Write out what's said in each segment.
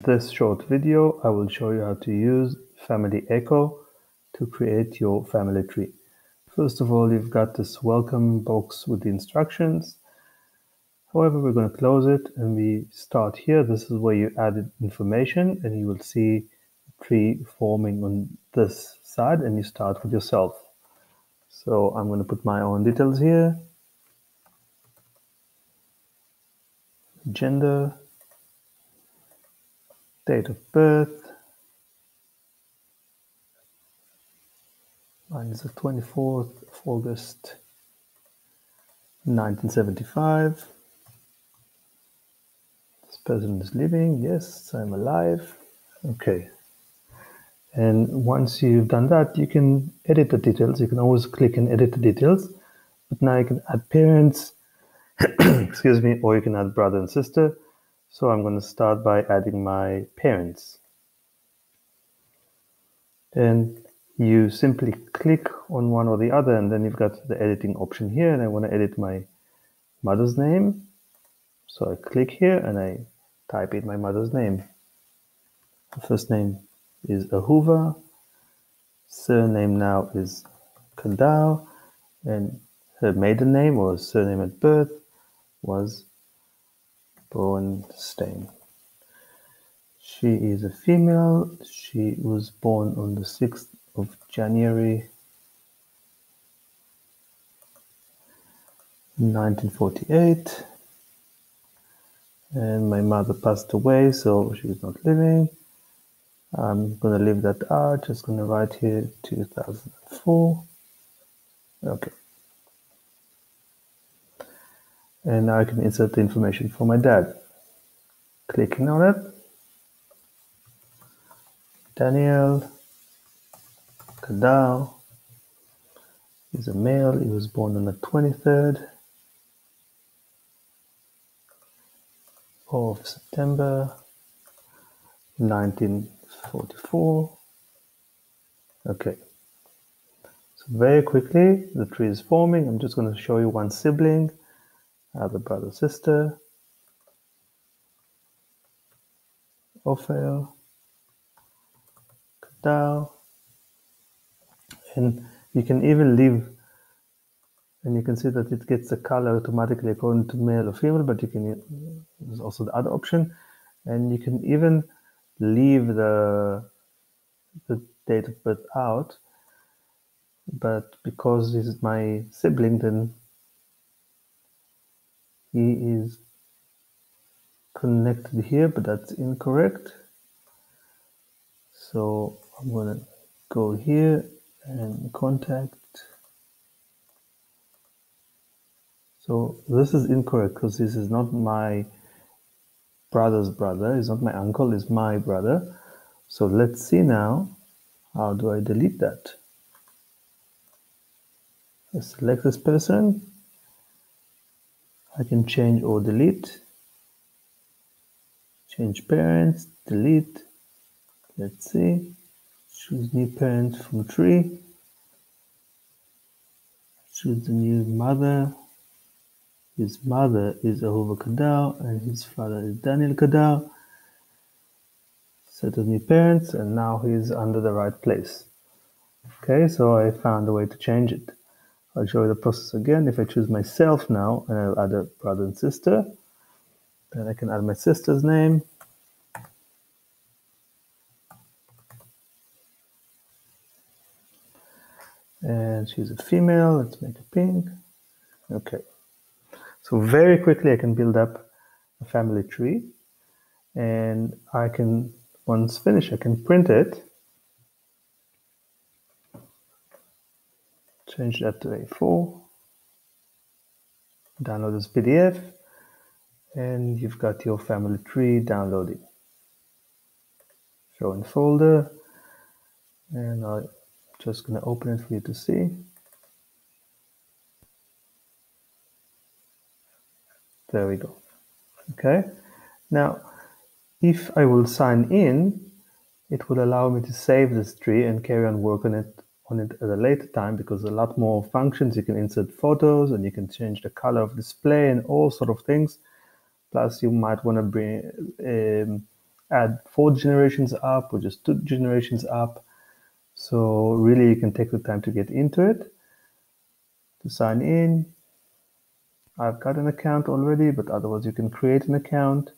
this short video, I will show you how to use Family Echo to create your family tree. First of all, you've got this welcome box with the instructions. However, we're going to close it and we start here. This is where you added information and you will see a tree forming on this side, and you start with yourself. So I'm going to put my own details here. Gender, date of birth. Mine is the 24th of August 1975. This person is living. Yes, I'm alive. Okay. And once you've done that, you can edit the details. You can always click and edit the details. But now you can add parents, excuse me, or you can add brother and sister. So I'm going to start by adding my parents. And you simply click on one or the other, and then you've got the editing option here. And I want to edit my mother's name. So I click here and I type in my mother's name. The first name is Ahuva. Surname now is Kadar. And her maiden name or surname at birth was Bornstein. She is a female. She was born on the 6th of January 1948. And my mother passed away, so she's not living. I'm going to leave that out. Just going to write here 2004. Okay. And now I can insert the information for my dad. Clicking on it. Daniel Kadar. He's a male. He was born on the 23rd of September 1944. Okay. So very quickly, the tree is forming. I'm just going to show you one sibling, other brother, sister, Ophel, Kadar, and you can even leave, and you can see that it gets the color automatically according to male or female, but you can, there's also the other option, and you can even leave the date of birth out, but because this is my sibling, then he is connected here, but that's incorrect. So I'm going to go here and contact. So this is incorrect because this is not my brother's brother. It's not my uncle, it's my brother. So let's see now, how do I delete that? I select this person. I can change or delete. Change parents, delete. Let's see. Choose new parent from tree. Choose the new mother. His mother is Ahuva Kadar and his father is Daniel Kadar. Set of new parents, and now he's under the right place. Okay, so I found a way to change it. I'll show you the process again. If I choose myself now and I'll add a brother and sister, then I can add my sister's name. And she's a female. Let's make it pink. Okay. So very quickly I can build up a family tree, and I can, once finished, I can print it, change that to A4, download this PDF, and you've got your family tree downloading. Show in folder, and I'm just going to open it for you to see. There we go. Okay. Now, if I will sign in, it will allow me to save this tree and carry on working on it at a later time, because a lot more functions. You can insert photos and you can change the color of display and all sort of things. Plus, you might want to bring add 4 generations up or just 2 generations up. So really you can take the time to get into it. To sign in, I've got an account already, but otherwise you can create an account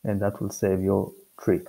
and that will save your tree.